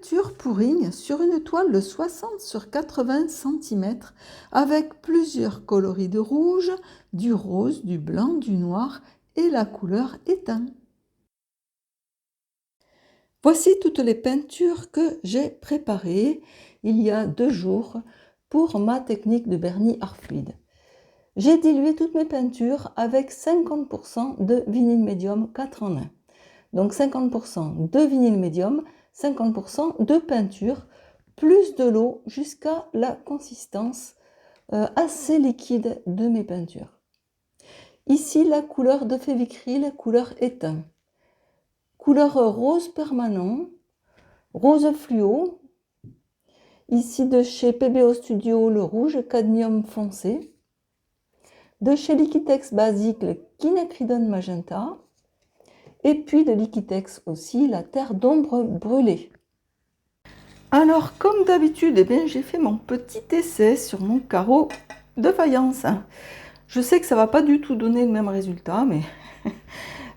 peinture pourrigne sur une toile de 60 sur 80 cm avec plusieurs coloris de rouge, du rose, du blanc, du noir et la couleur éteint. Voici toutes les peintures que j'ai préparées il y a 2 jours pour ma technique de vernis art fluide. J'ai dilué toutes mes peintures avec 50% de vinyle médium 4 en 1. Donc 50% de vinyle médium, 50% de peinture, plus de l'eau jusqu'à la consistance assez liquide de mes peintures. Ici, la couleur de Févicryl, couleur éteint. Couleur rose permanent, rose fluo. Ici de chez PBO Studio, le rouge cadmium foncé. De chez Liquitex Basique, le quinacridone magenta. Et puis de Liquitex aussi, la terre d'ombre brûlée. Alors, comme d'habitude, j'ai fait mon petit essai sur mon carreau de faïence. Je sais que ça ne va pas du tout donner le même résultat, mais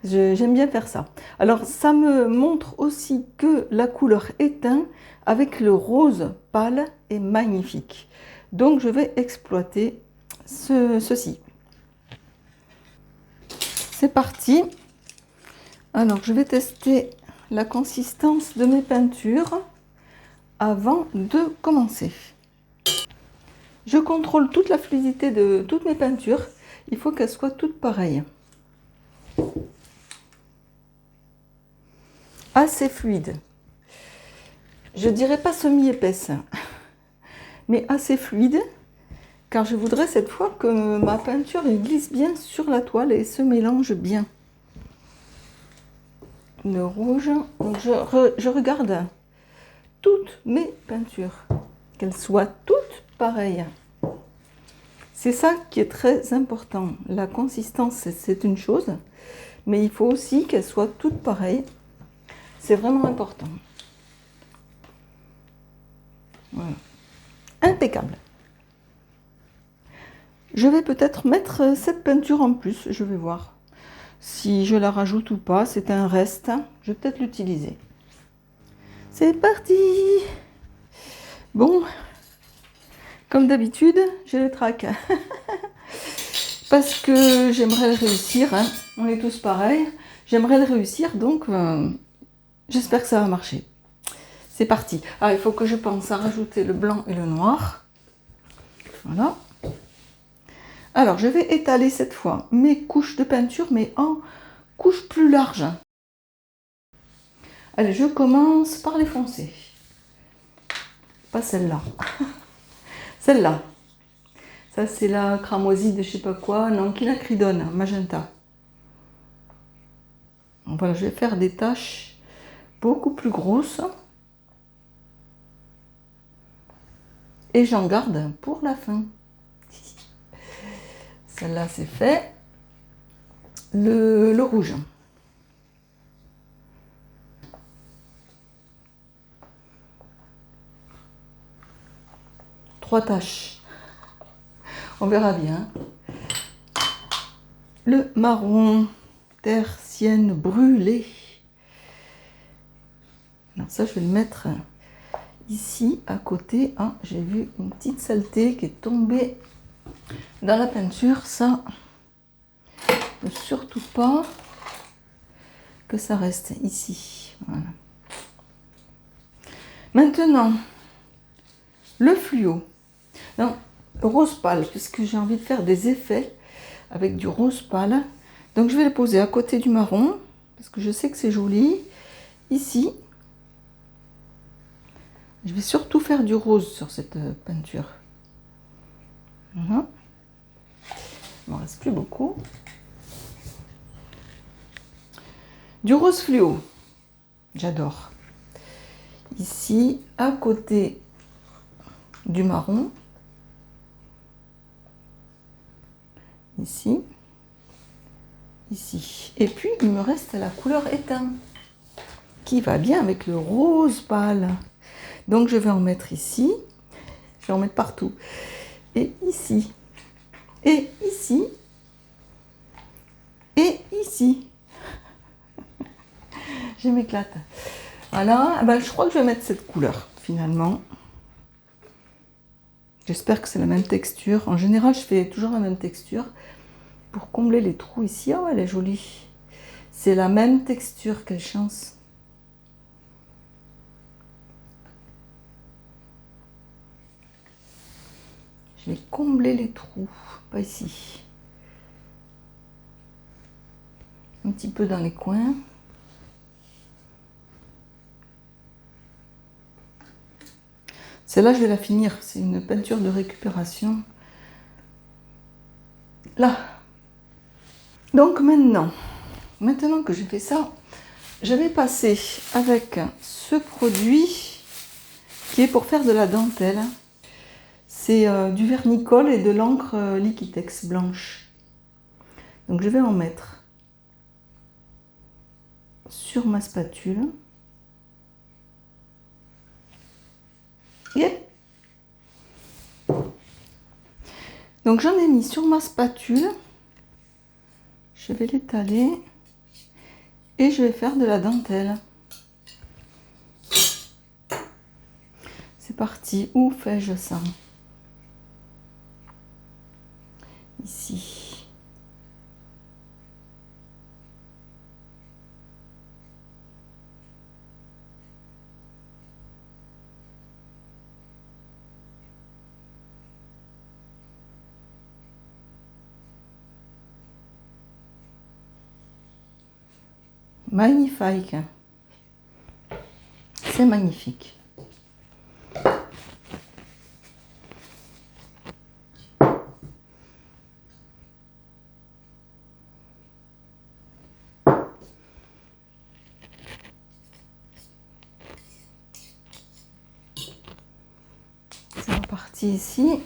j'aime bien faire ça. Alors, ça me montre aussi que la couleur éteint avec le rose pâle est magnifique. Donc, je vais exploiter ceci. C'est parti. Alors, je vais tester la consistance de mes peintures avant de commencer. Je contrôle toute la fluidité de toutes mes peintures. Il faut qu'elles soient toutes pareilles. Assez fluide. Je dirais pas semi-épaisse, mais assez fluide, car je voudrais cette fois que ma peinture glisse bien sur la toile et se mélange bien. Le rouge, donc je regarde toutes mes peintures, qu'elles soient toutes pareilles. C'est ça qui est très important. La consistance, c'est une chose, mais il faut aussi qu'elles soient toutes pareilles. C'est vraiment important. Voilà. Impeccable. Je vais peut-être mettre cette peinture en plus, je vais voir. Si je la rajoute ou pas, c'est un reste, je vais peut-être l'utiliser. C'est parti! Bon, comme d'habitude, j'ai le trac. Parce que j'aimerais le réussir, hein. On est tous pareils. J'aimerais le réussir, donc j'espère que ça va marcher. C'est parti. Ah, il faut que je pense à rajouter le blanc et le noir. Voilà. Alors, je vais étaler cette fois mes couches de peinture, mais en couches plus larges. Allez, je commence par les foncés. Pas celle-là. Celle-là. Ça, c'est la cramoisie de je sais pas quoi. Non, quinacridone, magenta. Voilà, je vais faire des taches beaucoup plus grosses. Et j'en garde pour la fin. Celle-là, c'est fait. Le rouge. Trois taches. On verra bien. Le marron, terre sienne brûlée. Alors ça, je vais le mettre ici, à côté. Ah, j'ai vu une petite saleté qui est tombée dans la peinture. Ça, ne surtout pas que ça reste ici. Voilà. Maintenant, le fluo. Non, rose pâle, puisque j'ai envie de faire des effets avec du rose pâle. Donc je vais le poser à côté du marron, parce que je sais que c'est joli. Ici, je vais surtout faire du rose sur cette peinture. Voilà. Il m'en reste plus beaucoup. Du rose fluo, j'adore. Ici, à côté du marron. Ici. Ici. Et puis, il me reste la couleur éteint, qui va bien avec le rose pâle. Donc, je vais en mettre ici. Je vais en mettre partout. Et ici. Et ici. Et ici. Je m'éclate. Voilà, ben, je crois que je vais mettre cette couleur finalement. J'espère que c'est la même texture. En général, je fais toujours la même texture pour combler les trous ici. Oh, elle est jolie. C'est la même texture, quelle chance. Je vais combler les trous, pas ici. Un petit peu dans les coins. Celle-là, je vais la finir. C'est une peinture de récupération. Là. Donc maintenant que j'ai fait ça, je vais passer avec ce produit qui est pour faire de la dentelle. C'est du vernicole et de l'encre Liquitex blanche. Donc je vais en mettre sur ma spatule. Yep. Donc j'en ai mis sur ma spatule. Je vais l'étaler et je vais faire de la dentelle. C'est parti. Où fais-je ça? Ici. Magnifique. C'est magnifique. C'est reparti ici.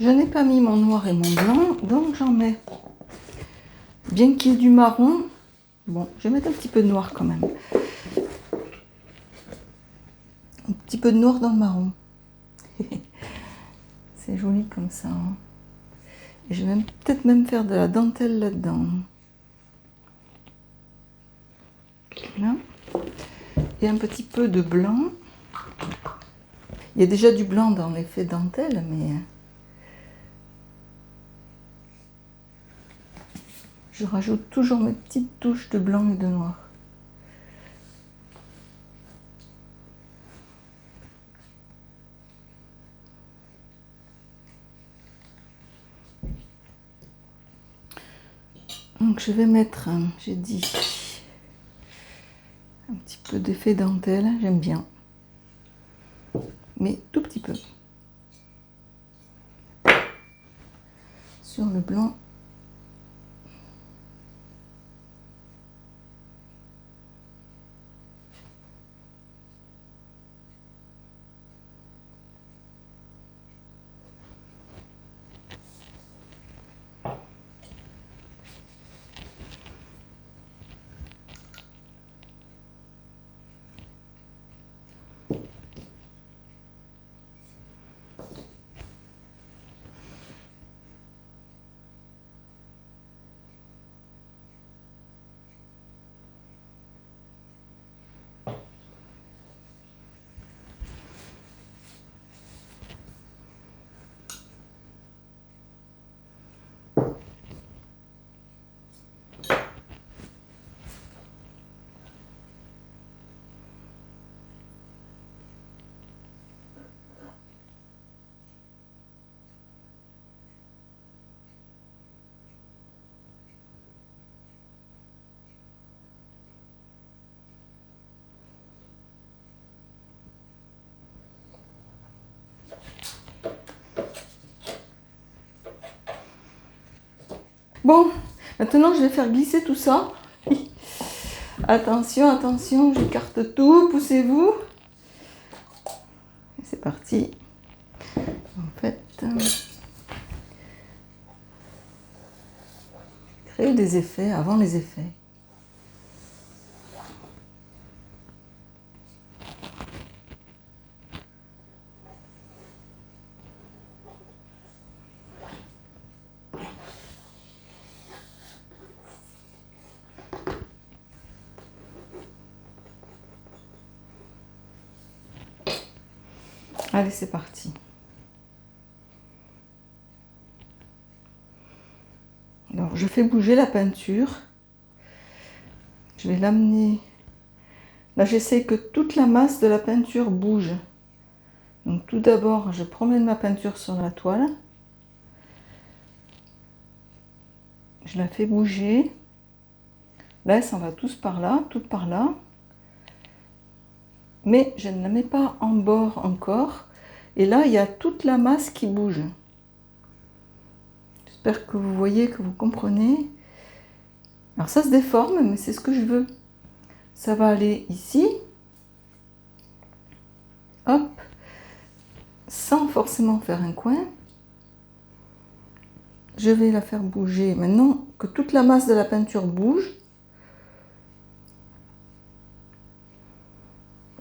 Je n'ai pas mis mon noir et mon blanc, donc j'en mets. Bien qu'il y ait du marron, bon, je vais mettre un petit peu de noir quand même. Un petit peu de noir dans le marron. C'est joli comme ça. Hein. Et je vais peut-être même faire de la dentelle là-dedans. Là. Et un petit peu de blanc. Il y a déjà du blanc dans l'effet dentelle, mais je rajoute toujours mes petites touches de blanc et de noir. Donc je vais mettre, j'ai dit, un petit peu d'effet dentelle, j'aime bien. Mais tout petit peu. Sur le blanc. Bon, maintenant je vais faire glisser tout ça. Attention, attention, j'écarte tout, poussez-vous. C'est parti. En fait, créer des effets avant les effets. Allez, c'est parti. Alors, je fais bouger la peinture. Je vais l'amener. Là, j'essaie que toute la masse de la peinture bouge. Donc, tout d'abord, je promène ma peinture sur la toile. Je la fais bouger. Là, ça va tous par là, tout par là. Mais je ne la mets pas en bord encore. Et là, il y a toute la masse qui bouge. J'espère que vous voyez, que vous comprenez. Alors ça se déforme, mais c'est ce que je veux. Ça va aller ici. Hop. Sans forcément faire un coin. Je vais la faire bouger. Maintenant que toute la masse de la peinture bouge,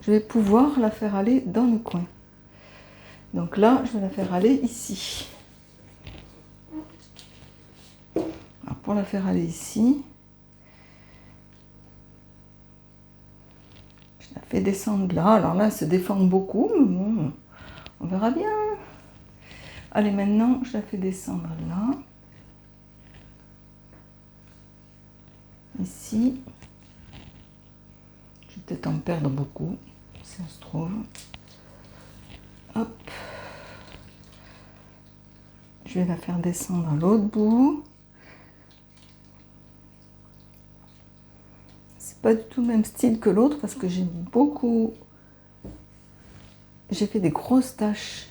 je vais pouvoir la faire aller dans le coin. Donc là, je vais la faire aller ici. Alors pour la faire aller ici, je la fais descendre là. Alors là, elle se déforme beaucoup, mais bon, on verra bien. Allez, maintenant, je la fais descendre là. Ici. Je vais peut-être en perdre beaucoup, si ça se trouve. Hop. Je vais la faire descendre à l'autre bout. C'est pas du tout le même style que l'autre parce que j'ai fait des grosses taches.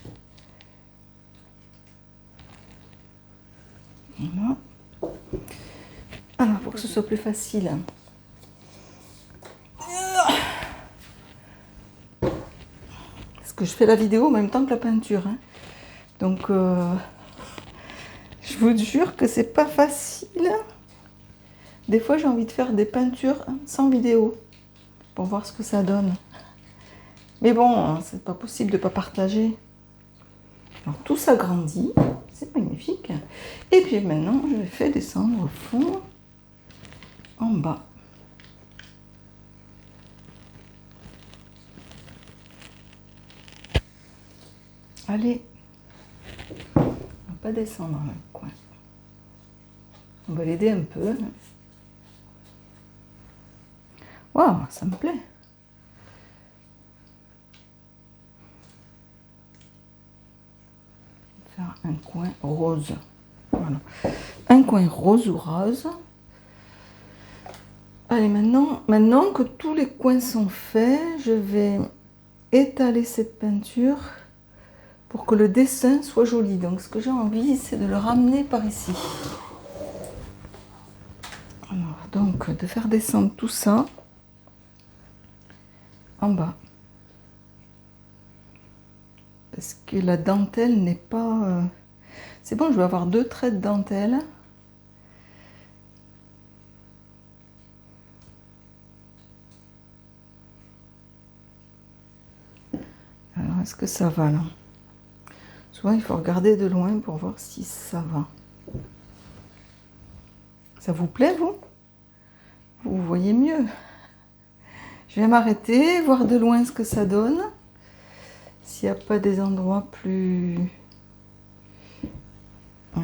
Voilà. Alors, pour que ce soit plus facile. Parce que je fais la vidéo en même temps que la peinture. Hein. Donc, je vous jure que c'est pas facile. Des fois, j'ai envie de faire des peintures sans vidéo pour voir ce que ça donne. Mais bon, c'est pas possible de ne pas partager. Alors, tout s'agrandit. C'est magnifique. Et puis maintenant, je fais descendre au fond, en bas. Allez, on va pas descendre dans le coin. On va l'aider un peu. Waouh, ça me plaît. Faire un coin rose. Voilà. Un coin rose ou rose. Allez, maintenant que tous les coins sont faits, je vais étaler cette peinture pour que le dessin soit joli. Donc ce que j'ai envie, c'est de le ramener par ici. Alors, donc de faire descendre tout ça en bas. Parce que la dentelle n'est pas... C'est bon, je vais avoir 2 traits de dentelle. Alors, est-ce que ça va là? Souvent, il faut regarder de loin pour voir si ça va. Ça vous plaît, vous? Vous voyez mieux. Je vais m'arrêter, voir de loin ce que ça donne. S'il n'y a pas des endroits plus...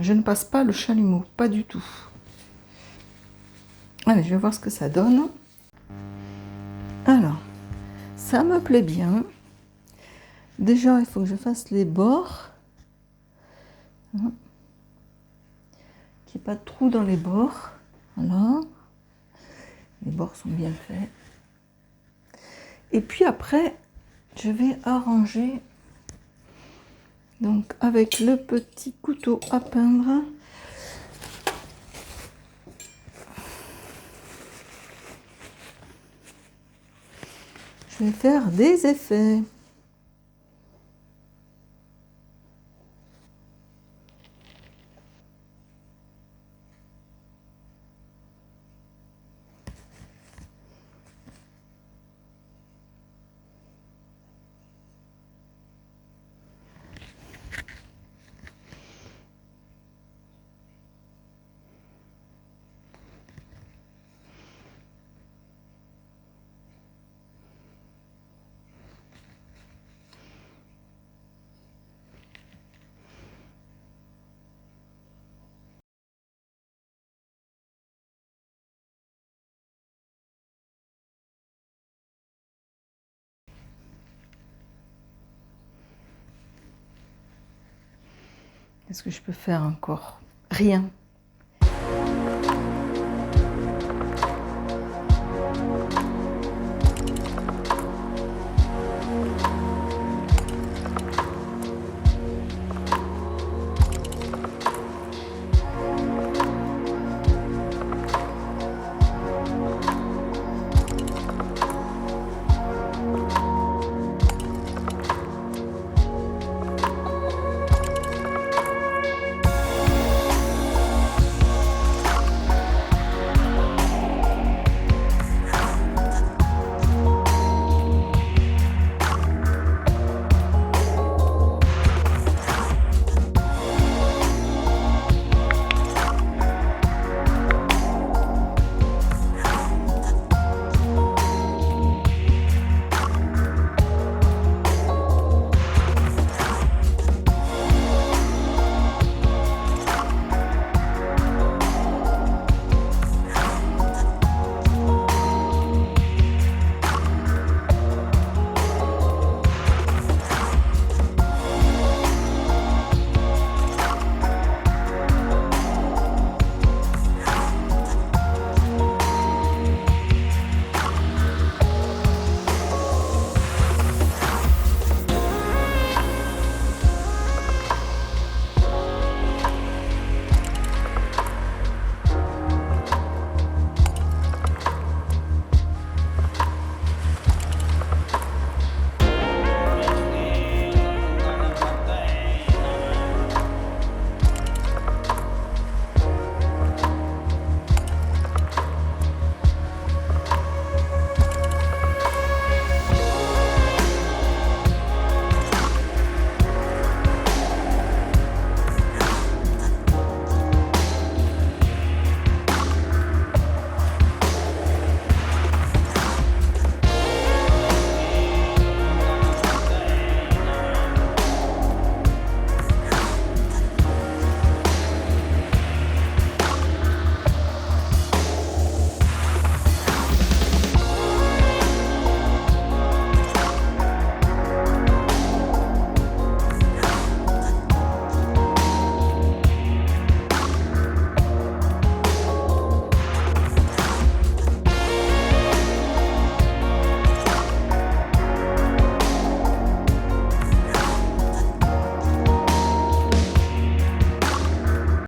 Je ne passe pas le chalumeau, pas du tout. Allez, je vais voir ce que ça donne. Alors, ça me plaît bien. Déjà, il faut que je fasse les bords. Qu'il n'y ait pas de trou dans les bords. Voilà. Les bords sont bien faits. Et puis après, je vais arranger. Donc, avec le petit couteau à peindre, Je vais faire des effets. Qu'est-ce que je peux faire encore? Rien.